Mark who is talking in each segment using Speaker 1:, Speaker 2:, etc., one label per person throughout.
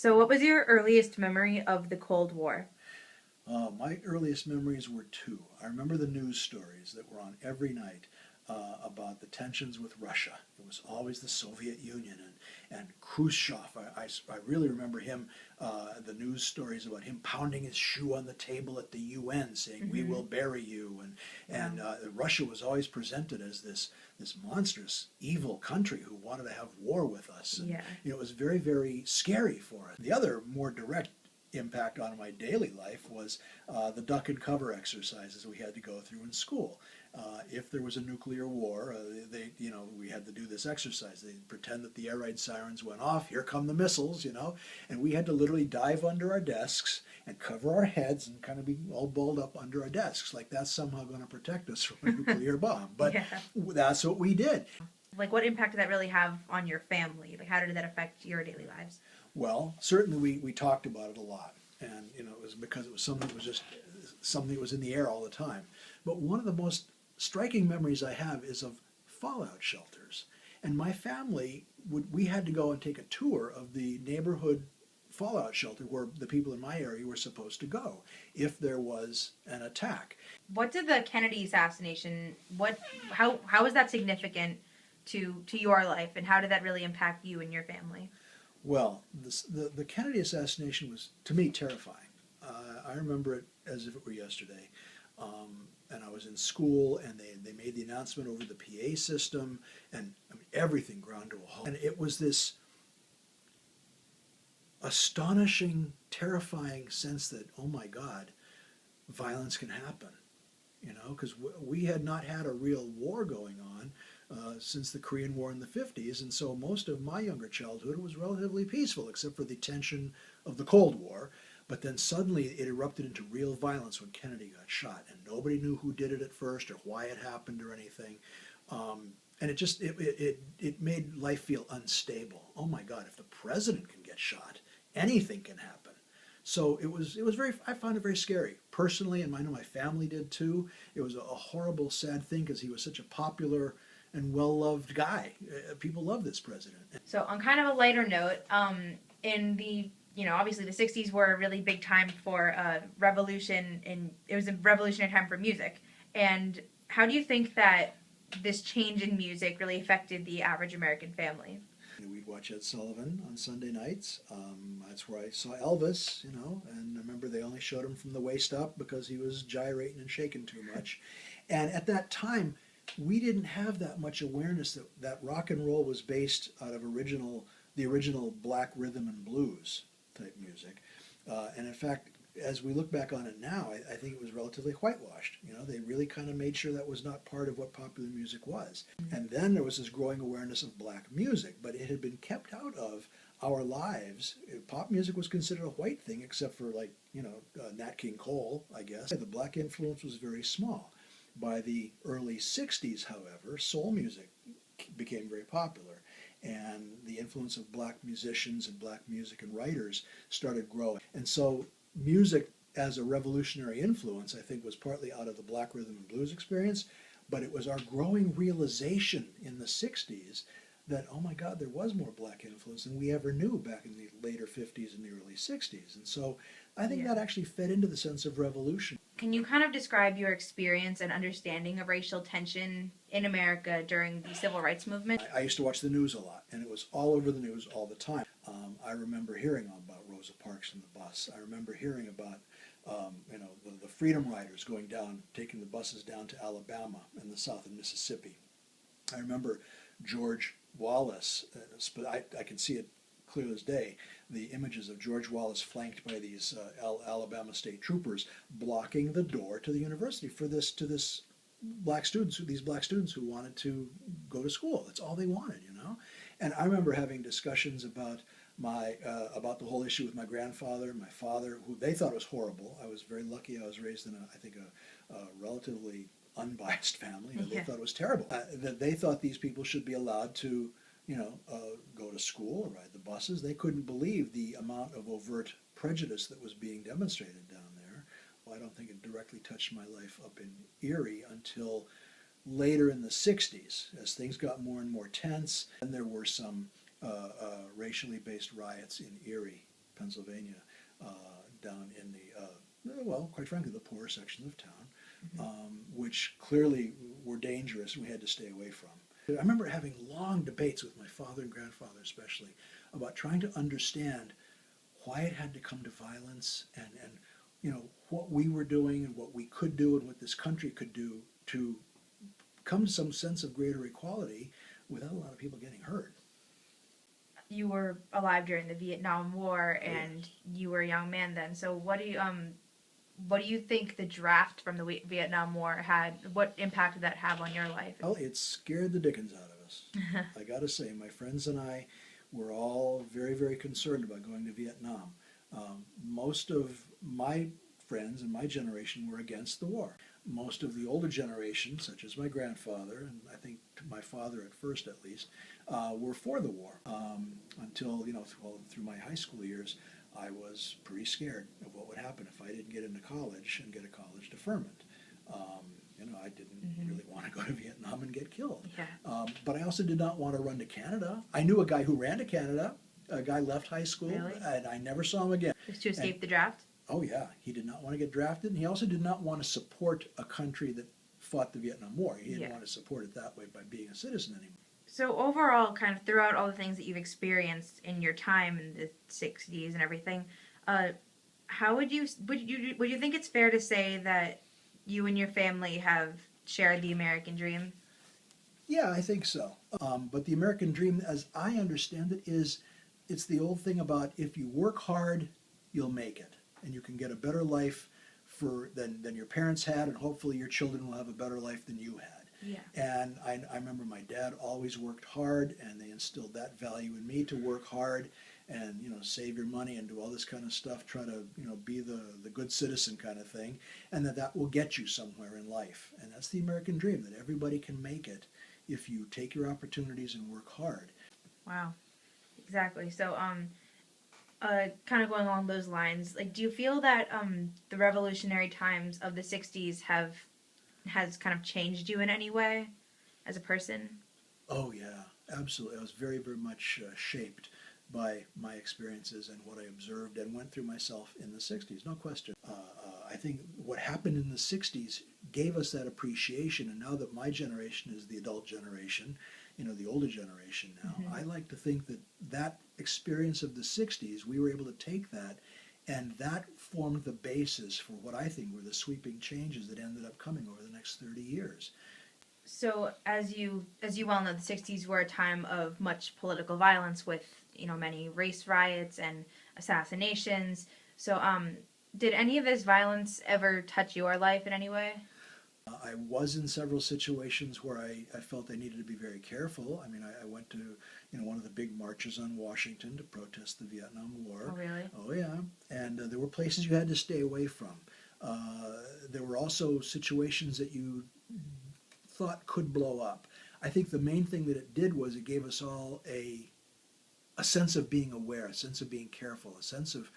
Speaker 1: So, what was your earliest memory of the Cold War?
Speaker 2: My earliest memories were two. I remember the news stories that were on every night about the tensions with Russia. It was always the Soviet Union and Khrushchev. I really remember him, the news stories about him pounding his shoe on the table at the UN saying, "We will bury you." And
Speaker 1: Wow.
Speaker 2: Russia was always presented as this monstrous, evil country who wanted to have war with us. And
Speaker 1: Yeah.
Speaker 2: it was very, very scary for us. The other more direct impact on my daily life was the duck and cover exercises we had to go through in school. If there was a nuclear war, we had to do this exercise. They pretend that the air raid sirens went off. Here come the missiles, and we had to literally dive under our desks and cover our heads and kind of be all balled up under our desks, like that's somehow going to protect us from a nuclear bomb. But
Speaker 1: Yeah.
Speaker 2: that's what we did.
Speaker 1: Like, what impact did that really have on your family? Like, how did that affect your daily lives?
Speaker 2: Well, certainly we talked about it a lot, and it was because it was something that was just something that was in the air all the time. But one of the most striking memories I have is of fallout shelters, and my family we had to go and take a tour of the neighborhood fallout shelter where the people in my area were supposed to go if there was an attack.
Speaker 1: What did the Kennedy assassination? How is that significant to your life, and how did that really impact you and your family?
Speaker 2: Well, the Kennedy assassination was, to me, terrifying. I remember it as if it were yesterday. And I was in school, and they made the announcement over the PA system, and I mean, everything ground to a halt. And it was this astonishing, terrifying sense that, oh my God, violence can happen. Because we had not had a real war going on since the Korean War in the 50s, and so most of my younger childhood was relatively peaceful, except for the tension of the Cold War. But then suddenly it erupted into real violence when Kennedy got shot, and nobody knew who did it at first or why it happened or anything. And it made life feel unstable. Oh my God, if the president can get shot, anything can happen. So it was very, I found it very scary personally, and I know my family did too. It was a horrible, sad thing because he was such a popular and well-loved guy. People love this president.
Speaker 1: So, on kind of a lighter note, in the obviously the '60s were a really big time for revolution, and it was a revolutionary time for music. And how do you think that this change in music really affected the average American family?
Speaker 2: We'd watch Ed Sullivan on Sunday nights. That's where I saw Elvis, and I remember they only showed him from the waist up because he was gyrating and shaking too much. And at that time, we didn't have that much awareness that rock and roll was based out of the original black rhythm and blues type music. And in fact, as we look back on it now, I think it was relatively whitewashed. They really kind of made sure that was not part of what popular music was. And then there was this growing awareness of black music, but it had been kept out of our lives. Pop music was considered a white thing, except for Nat King Cole, I guess. The black influence was very small. By the early 60s, however, soul music became very popular, and the influence of black musicians and black music and writers started growing. And so music as a revolutionary influence, I think, was partly out of the black rhythm and blues experience, but it was our growing realization in the 60s that, oh my God, there was more black influence than we ever knew back in the later 50s and the early 60s. And so I think that actually fed into the sense of revolution.
Speaker 1: Can you kind of describe your experience and understanding of racial tension in America during the civil rights movement?
Speaker 2: I used to watch the news a lot, and it was all over the news all the time. I remember hearing about Rosa Parks and the bus. I remember hearing about the Freedom Riders going down, taking the buses down to Alabama and the South and Mississippi. I remember George Wallace, I can see it clear as day, the images of George Wallace flanked by these Alabama state troopers blocking the door to the university for these black students who wanted to go to school. That's all they wanted. And I remember having discussions about about the whole issue with my grandfather and my father, who they thought was horrible. I was very lucky. I was raised in a relatively unbiased family. They thought it was terrible. That they thought these people should be allowed to go to school or ride the buses. They couldn't believe the amount of overt prejudice that was being demonstrated down there. Well, I don't think it directly touched my life up in Erie until later in the 60s, as things got more and more tense, and there were some racially based riots in Erie Pennsylvania, down in well, quite frankly, the poorer sections of town, which clearly were dangerous and we had to stay away from. I remember having long debates with my father and grandfather especially about trying to understand why it had to come to violence and what we were doing and what we could do and what this country could do to come to some sense of greater equality without a lot of people getting hurt.
Speaker 1: You were alive during the Vietnam War, and you were a young man then. So what do you think the draft from the Vietnam War had? What impact did that have on your life?
Speaker 2: Well, it scared the dickens out of us. I got to say, my friends and I were all very, very concerned about going to Vietnam. Most of my friends in my generation were against the war. Most of the older generation, such as my grandfather, and I think my father at first at least, were for the war. Until, through my high school years, I was pretty scared of what would happen if I didn't get into college and get a college deferment. I didn't really want to go to Vietnam and get killed.
Speaker 1: Yeah.
Speaker 2: But I also did not want to run to Canada. I knew a guy who ran to Canada. A guy left high school,
Speaker 1: really?
Speaker 2: And I never saw him again.
Speaker 1: Just to escape the draft?
Speaker 2: Oh, yeah. He did not want to get drafted, and he also did not want to support a country that fought the Vietnam War. He didn't want to support it that way by being a citizen anymore.
Speaker 1: So overall, kind of throughout all the things that you've experienced in your time in the 60s and everything, how would you think it's fair to say that you and your family have shared the American dream?
Speaker 2: Yeah, I think so. But the American dream, as I understand it, it's the old thing about if you work hard, you'll make it, and you can get a better life than your parents had, and hopefully your children will have a better life than you had.
Speaker 1: Yeah.
Speaker 2: And I remember my dad always worked hard, and they instilled that value in me to work hard and save your money and do all this kind of stuff, try to be the good citizen kind of thing, and that will get you somewhere in life. And that's the American dream, that everybody can make it if you take your opportunities and work hard.
Speaker 1: Wow, exactly. So kind of going along those lines, like, do you feel that the revolutionary times of the 60s has kind of changed you in any way as a person?
Speaker 2: Oh yeah, absolutely. I was very, very much shaped by my experiences and what I observed and went through myself in the 60s, no question. I think what happened in the 60s gave us that appreciation, and now that my generation is the adult generation, the older generation now, I like to think that experience of the 60s, we were able to take that, and that formed the basis for what I think were the sweeping changes that ended up coming over the next 30 years.
Speaker 1: So as you well know, the 60s were a time of much political violence with, many race riots and assassinations. So did any of this violence ever touch your life in any way?
Speaker 2: I was in several situations where I felt I needed to be very careful. I mean, I went to one of the big marches on Washington to protest the Vietnam War.
Speaker 1: Oh, really?
Speaker 2: Oh, yeah. And there were places you had to stay away from. There were also situations that you thought could blow up. I think the main thing that it did was it gave us all a sense of being aware, a sense of being careful, a sense of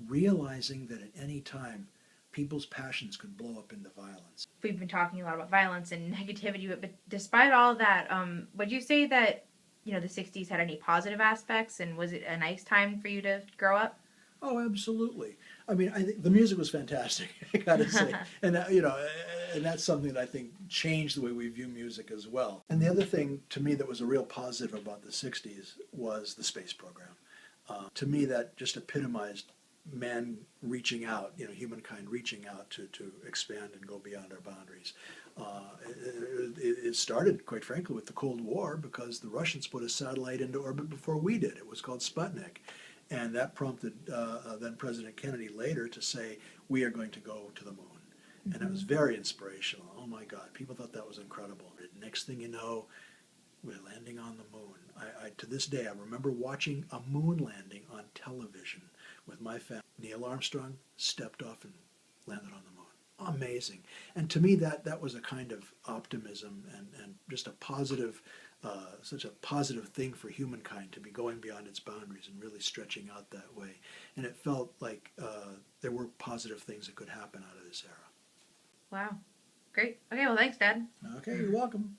Speaker 2: realizing that at any time people's passions could blow up into violence.
Speaker 1: We've been talking a lot about violence and negativity, but despite all that, would you say that the 60s had any positive aspects, and was it a nice time for you to grow up?
Speaker 2: Oh, absolutely. I mean, I think the music was fantastic, I gotta say. And and that's something that I think changed the way we view music as well. And the other thing to me that was a real positive about the 60s was the space program. To me, that just epitomized man reaching out, humankind reaching out to expand and go beyond our boundaries. It started, quite frankly, with the Cold War, because the Russians put a satellite into orbit before we did. It was called Sputnik. And that prompted then President Kennedy later to say, we are going to go to the moon. And it was very inspirational. Oh my God, people thought that was incredible. Next thing you know, we're landing on the moon. To this day, I remember watching a moon landing on television with my family. Neil Armstrong stepped off and landed on the moon. Amazing. And to me, that was a kind of optimism and just a positive, such a positive thing for humankind to be going beyond its boundaries and really stretching out that way. And it felt like there were positive things that could happen out of this era.
Speaker 1: Wow. Great. Okay, well, thanks, Dad.
Speaker 2: Okay, you're welcome.